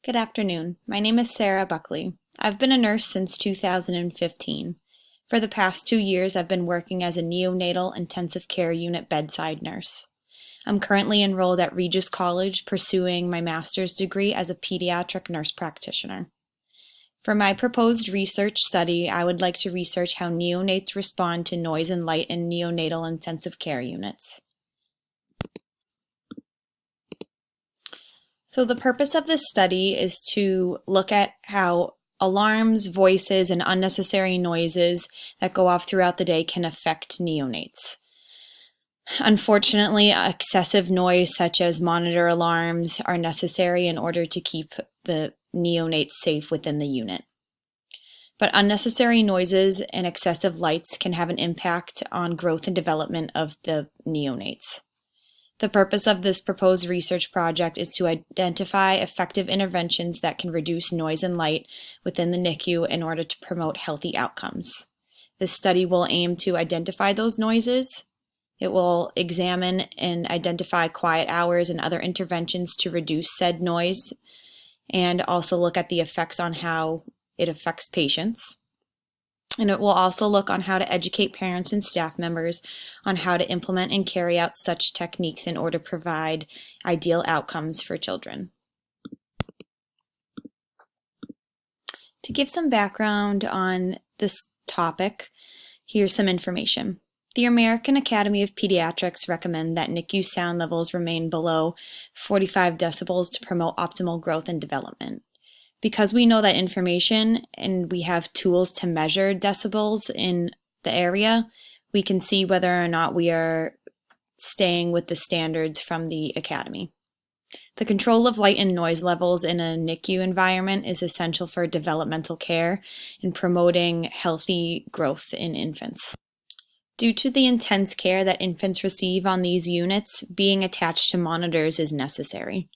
Good afternoon. My name is Sarah Buckley. I've been a nurse since 2015. For the past 2 years, I've been working as a neonatal intensive care unit bedside nurse. I'm currently enrolled at Regis College pursuing my master's degree as a pediatric nurse practitioner. For my proposed research study, I would like to research how neonates respond to noise and light in neonatal intensive care units. So the purpose of this study is to look at how alarms, voices, and unnecessary noises that go off throughout the day can affect neonates. Unfortunately, excessive noise such as monitor alarms are necessary in order to keep the neonates safe within the unit. But unnecessary noises and excessive lights can have an impact on growth and development of the neonates. The purpose of this proposed research project is to identify effective interventions that can reduce noise and light within the NICU in order to promote healthy outcomes. This study will aim to identify those noises. It will examine and identify quiet hours and other interventions to reduce said noise, and also look at the effects on how it affects patients. And it will also look on how to educate parents and staff members on how to implement and carry out such techniques in order to provide ideal outcomes for children. To give some background on this topic, here's some information. The American Academy of Pediatrics recommend that NICU sound levels remain below 45 decibels to promote optimal growth and development. Because we know that information and we have tools to measure decibels in the area, we can see whether or not we are staying with the standards from the Academy. The control of light and noise levels in a NICU environment is essential for developmental care and promoting healthy growth in infants. Due to the intense care that infants receive on these units, being attached to monitors is necessary.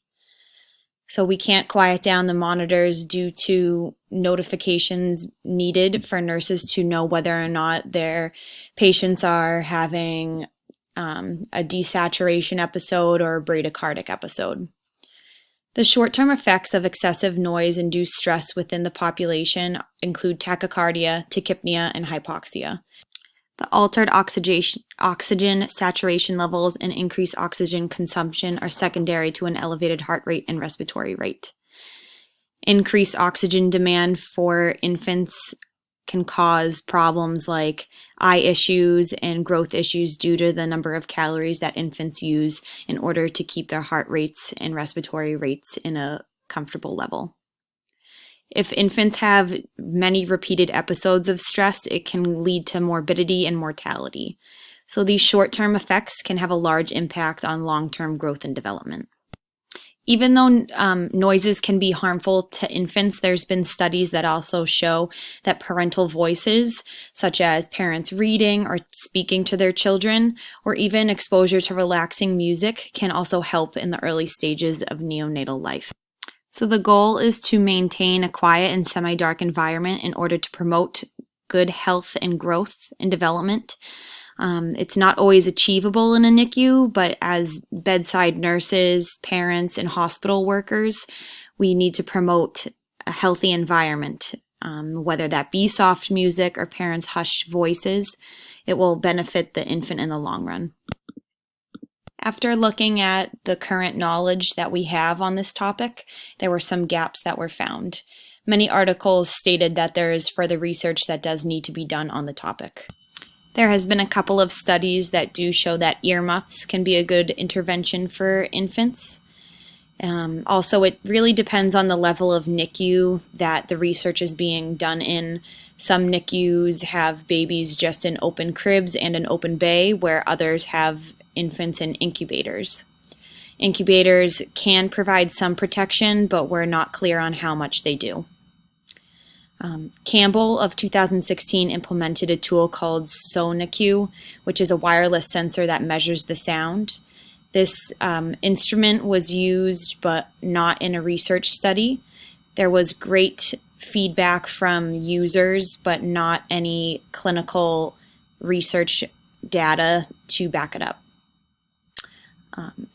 So we can't quiet down the monitors due to notifications needed for nurses to know whether or not their patients are having a desaturation episode or a bradycardic episode. The short-term effects of excessive noise-induced stress within the population include tachycardia, tachypnea, and hypoxia. The altered oxygen saturation levels and increased oxygen consumption are secondary to an elevated heart rate and respiratory rate. Increased oxygen demand for infants can cause problems like eye issues and growth issues due to the number of calories that infants use in order to keep their heart rates and respiratory rates in a comfortable level. If infants have many repeated episodes of stress, it can lead to morbidity and mortality. So these short-term effects can have a large impact on long-term growth and development. Even though noises can be harmful to infants, there's been studies that also show that parental voices, such as parents reading or speaking to their children, or even exposure to relaxing music, can also help in the early stages of neonatal life. So the goal is to maintain a quiet and semi-dark environment in order to promote good health and growth and development. It's not always achievable in a NICU, but as bedside nurses, parents, and hospital workers, we need to promote a healthy environment, whether that be soft music or parents' hushed voices. It will benefit the infant in the long run. After looking at the current knowledge that we have on this topic, there were some gaps that were found. Many articles stated that there is further research that does need to be done on the topic. There has been a couple of studies that do show that earmuffs can be a good intervention for infants. Also, it really depends on the level of NICU that the research is being done in. Some NICUs have babies just in open cribs and an open bay, where others have infants in incubators. Incubators can provide some protection, but we're not clear on how much they do. Campbell of 2016 implemented a tool called SoNICU, which is a wireless sensor that measures the sound. This instrument was used, but not in a research study. There was great feedback from users, but not any clinical research data to back it up.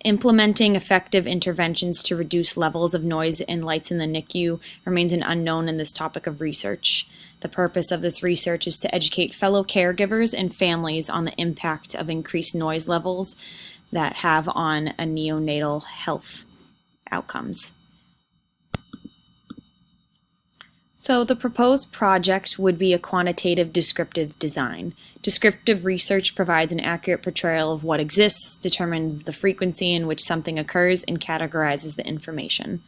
Implementing effective interventions to reduce levels of noise and lights in the NICU remains an unknown in this topic of research. The purpose of this research is to educate fellow caregivers and families on the impact of increased noise levels that have on a neonatal health outcomes. So the proposed project would be a quantitative descriptive design. Descriptive research provides an accurate portrayal of what exists, determines the frequency in which something occurs, and categorizes the information.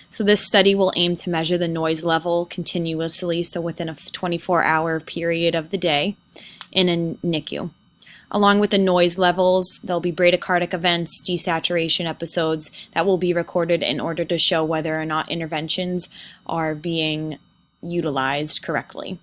So this study will aim to measure the noise level continuously, so within a 24-hour period of the day in a NICU. Along with the noise levels, there'll be bradycardic events, desaturation episodes that will be recorded in order to show whether or not interventions are being utilized correctly.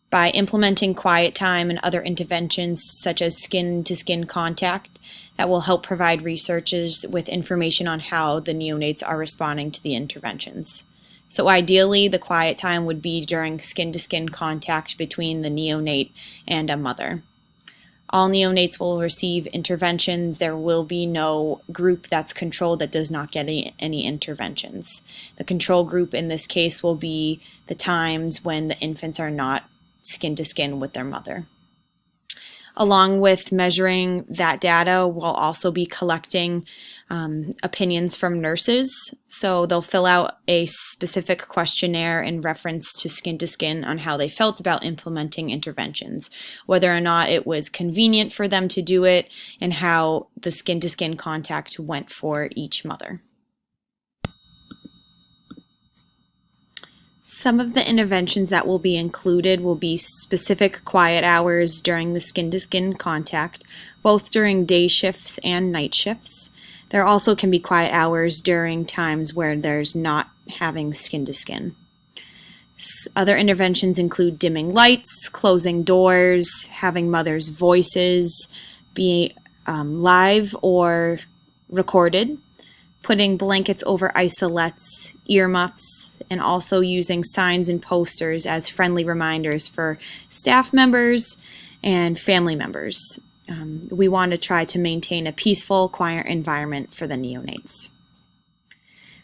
By implementing quiet time and other interventions such as skin-to-skin contact, that will help provide researchers with information on how the neonates are responding to the interventions. So ideally, the quiet time would be during skin-to-skin contact between the neonate and a mother. All neonates will receive interventions. There will be no group that's controlled that does not get any interventions. The control group in this case will be the times when the infants are not skin to skin with their mother. Along with measuring that data, we'll also be collecting opinions from nurses. So they'll fill out a specific questionnaire in reference to skin on how they felt about implementing interventions, whether or not it was convenient for them to do it, and how the skin-to-skin contact went for each mother. Some of the interventions that will be included will be specific quiet hours during the skin-to-skin contact, both during day shifts and night shifts. There also can be quiet hours during times where there's not having skin-to-skin. Other interventions include dimming lights, closing doors, having mothers' voices be live or recorded, putting blankets over isolettes, earmuffs, and also using signs and posters as friendly reminders for staff members and family members. We want to try to maintain a peaceful, quiet environment for the neonates.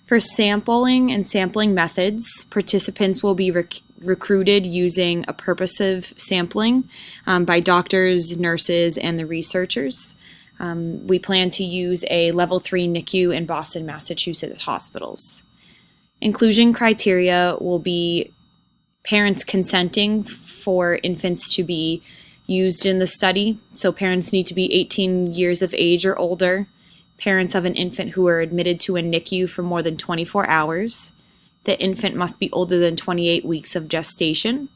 For sampling and sampling methods, participants will be recruited using a purposive sampling by doctors, nurses, and the researchers. We plan to use a level 3 NICU in Boston, Massachusetts hospitals. Inclusion criteria will be parents consenting for infants to be used in the study. So parents need to be 18 years of age or older, parents of an infant who are admitted to a NICU for more than 24 hours. The infant must be older than 28 weeks of gestation,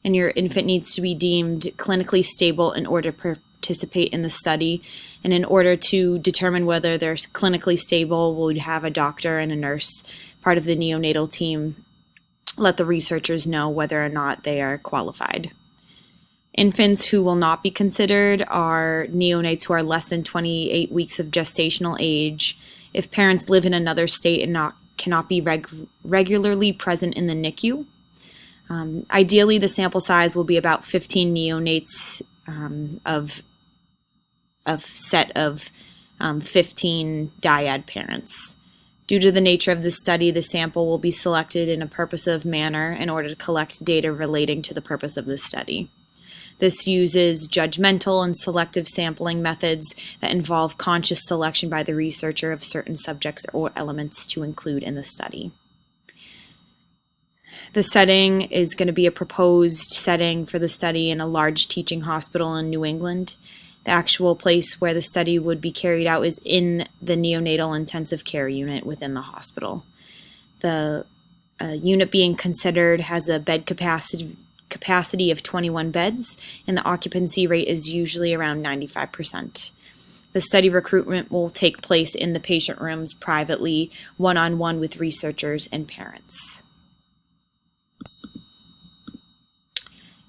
and your infant needs to be deemed clinically stable in order to participate in the study. And in order to determine whether they're clinically stable, we'll have a doctor and a nurse, part of the neonatal team, let the researchers know whether or not they are qualified. Infants who will not be considered are neonates who are less than 28 weeks of gestational age. If parents live in another state and cannot be regularly present in the NICU. Ideally, the sample size will be about 15 neonates of set of 15 dyad parents. Due to the nature of the study, the sample will be selected in a purposive manner in order to collect data relating to the purpose of the study. This uses judgmental and selective sampling methods that involve conscious selection by the researcher of certain subjects or elements to include in the study. The setting is going to be a proposed setting for the study in a large teaching hospital in New England. The actual place where the study would be carried out is in the neonatal intensive care unit within the hospital. The unit being considered has a bed capacity of 21 beds, and the occupancy rate is usually around 95%. The study recruitment will take place in the patient rooms privately, one-on-one with researchers and parents.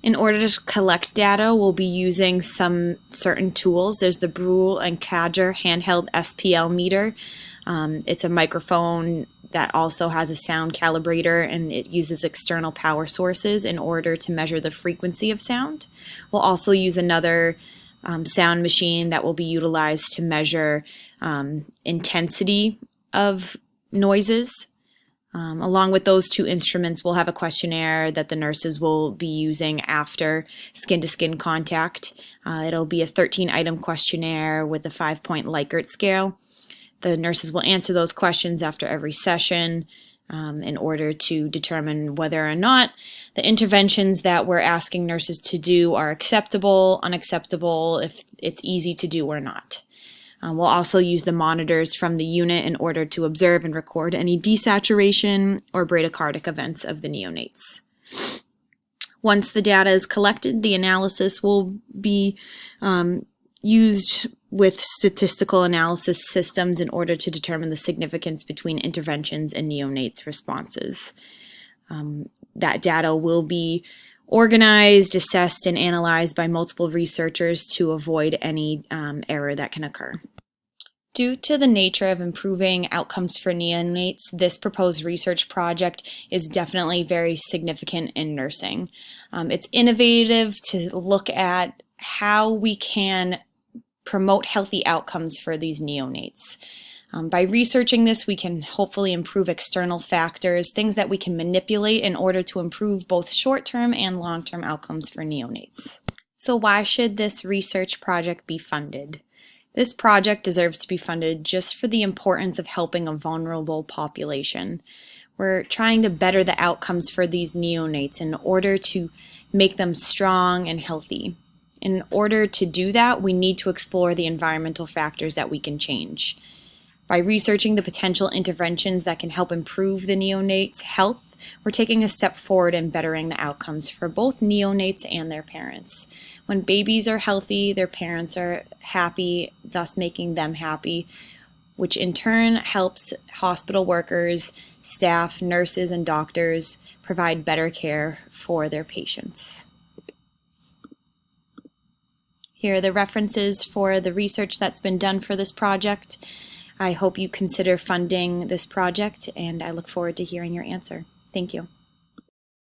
In order to collect data, we'll be using some certain tools. There's the Brule and Cadger handheld SPL meter. It's a microphone that also has a sound calibrator, and it uses external power sources in order to measure the frequency of sound. We'll also use another sound machine that will be utilized to measure intensity of noises. Along with those two instruments, we'll have a questionnaire that the nurses will be using after skin-to-skin contact. It'll be a 13-item questionnaire with a 5-point Likert scale. The nurses will answer those questions after every session in order to determine whether or not the interventions that we're asking nurses to do are acceptable, unacceptable, if it's easy to do or not. We'll also use the monitors from the unit in order to observe and record any desaturation or bradycardic events of the neonates. Once the data is collected, the analysis will be used with statistical analysis systems in order to determine the significance between interventions and neonates' responses. That data will be organized, assessed, and analyzed by multiple researchers to avoid any error that can occur. Due to the nature of improving outcomes for neonates, this proposed research project is definitely very significant in nursing. It's innovative to look at how we can promote healthy outcomes for these neonates. By researching this, we can hopefully improve external factors, things that we can manipulate in order to improve both short-term and long-term outcomes for neonates. So why should this research project be funded? This project deserves to be funded just for the importance of helping a vulnerable population. We're trying to better the outcomes for these neonates in order to make them strong and healthy. In order to do that, we need to explore the environmental factors that we can change. By researching the potential interventions that can help improve the neonates' health, we're taking a step forward in bettering the outcomes for both neonates and their parents. When babies are healthy, their parents are happy, thus making them happy, which in turn helps hospital workers, staff, nurses, and doctors provide better care for their patients. Here are the references for the research that's been done for this project. I hope you consider funding this project, and I look forward to hearing your answer. Thank you.